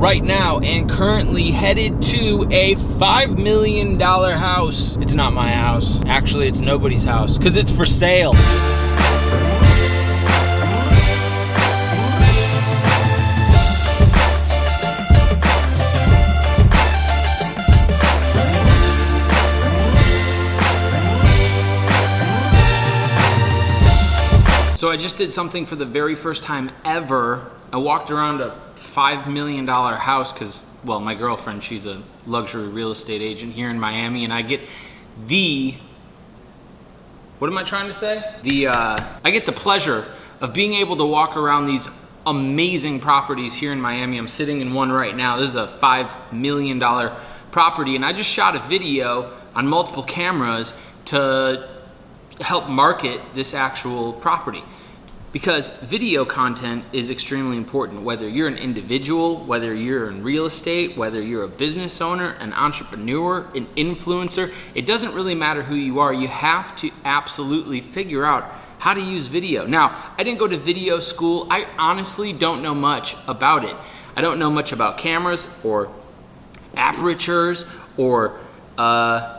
right now and currently headed to a $5 million house. It's not my house. Actually, it's nobody's house because it's for sale. So I just did something for the very first time ever. I walked around a $5 million house because, well, my girlfriend, she's a luxury real estate agent here in Miami, and I get what am I trying to say? I get the pleasure of being able to walk around these amazing properties here in Miami. I'm sitting in one right now. This is a $5 million property, and I just shot a video on multiple cameras to help market this actual property, because video content is extremely important. Whether you're an individual, whether you're in real estate, whether you're a business owner, an entrepreneur, an influencer, it doesn't really matter who you are. You have to absolutely figure out how to use video. Now, I didn't go to video school. I honestly don't know much about it. I don't know much about cameras or apertures or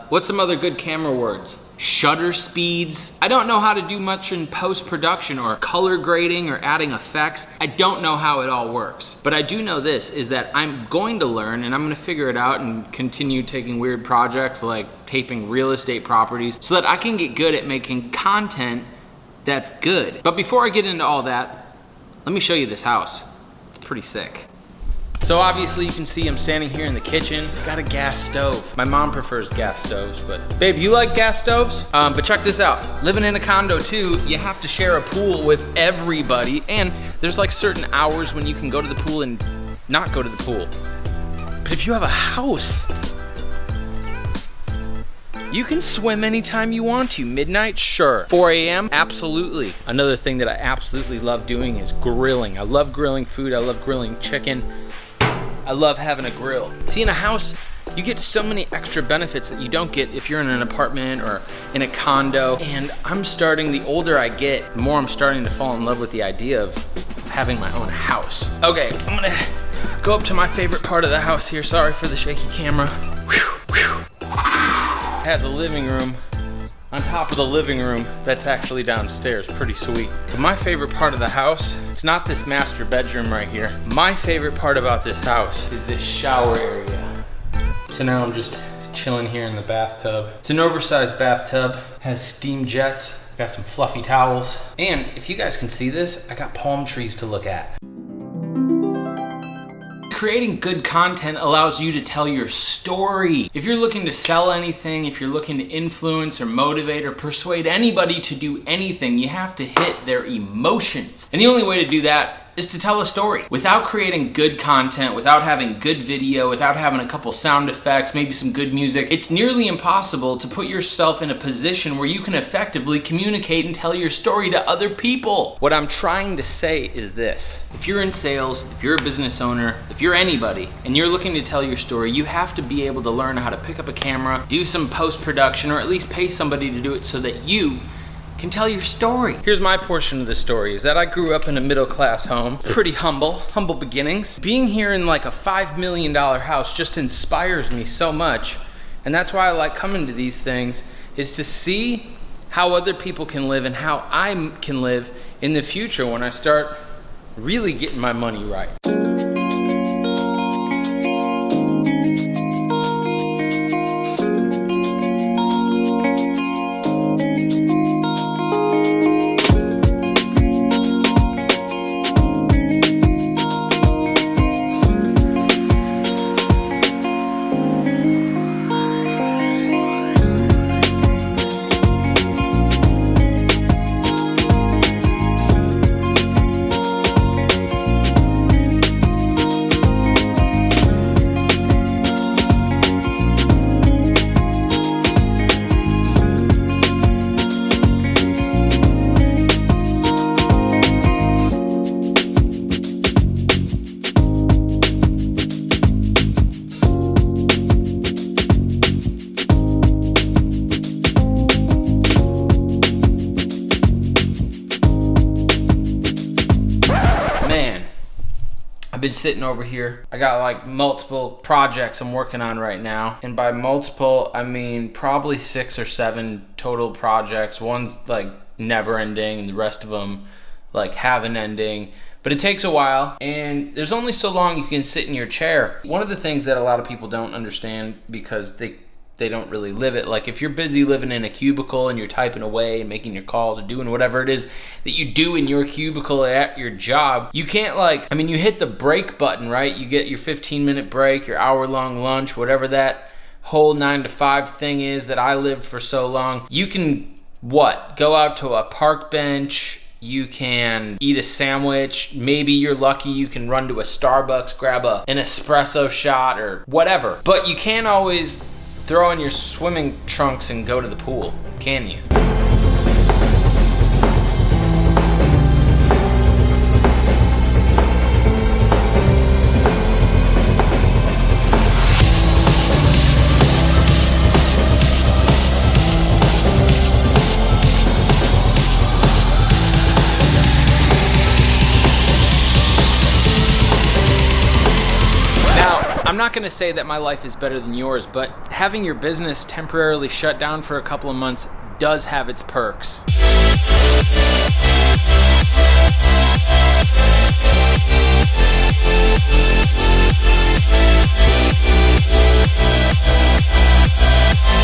what's some other good camera words? Shutter speeds. I don't know how to do much in post-production or color grading or adding effects. I don't know how it all works. But I do know this, is that I'm going to learn and I'm gonna figure it out and continue taking weird projects like taping real estate properties so that I can get good at making content that's good. But before I get into all that, let me show you this house. It's pretty sick. So obviously you can see I'm standing here in the kitchen. Got a gas stove. My mom prefers gas stoves, but babe, you like gas stoves? But check this out. Living in a condo too, you have to share a pool with everybody, and there's like certain hours when you can go to the pool and not go to the pool. But if you have a house, you can swim anytime you want to. Midnight, sure. 4 a.m., absolutely. Another thing that I absolutely love doing is grilling. I love grilling food. I love grilling chicken. I love having a grill. See, in a house, you get so many extra benefits that you don't get if you're in an apartment or in a condo. And the older I get, the more I'm starting to fall in love with the idea of having my own house. Okay, I'm gonna go up to my favorite part of the house here. Sorry for the shaky camera. It has a living room on top of the living room that's actually downstairs. Pretty sweet. But my favorite part of the house, it's not this master bedroom right here. My favorite part about this house is this shower area. So now I'm just chilling here in the bathtub. It's an oversized bathtub, has steam jets, got some fluffy towels. And if you guys can see this, I got palm trees to look at. Creating good content allows you to tell your story. If you're looking to sell anything, if you're looking to influence or motivate or persuade anybody to do anything, you have to hit their emotions. And the only way to do that is to tell a story. Without creating good content, without having good video, without having a couple sound effects, maybe some good music, it's nearly impossible to put yourself in a position where you can effectively communicate and tell your story to other people. What I'm trying to say is this: if you're in sales, if you're a business owner, if you're anybody, and you're looking to tell your story, you have to be able to learn how to pick up a camera, do some post-production, or at least pay somebody to do it so that you can tell your story. Here's my portion of the story, is that I grew up in a middle-class home, pretty humble beginnings. Being here in like a $5 million house just inspires me so much, and that's why I like coming to these things, is to see how other people can live and how I can live in the future when I start really getting my money right. sitting over here. I got like multiple projects I'm working on right now. And by multiple, I mean probably 6 or 7 total projects. One's like never ending and the rest of them like have an ending. But it takes a while, and there's only so long you can sit in your chair. One of the things that a lot of people don't understand because they don't really live it, like if you're busy living in a cubicle and you're typing away and making your calls or doing whatever it is that you do in your cubicle at your job, you can't you hit the break button, right? You get your 15-minute break, your hour-long lunch, whatever that whole 9 to 5 thing is that I lived for so long. You can, go out to a park bench, you can eat a sandwich, maybe you're lucky you can run to a Starbucks, grab an espresso shot or whatever. But you can't always throw on your swimming trunks and go to the pool, can you? I'm not gonna say that my life is better than yours, but having your business temporarily shut down for a couple of months does have its perks.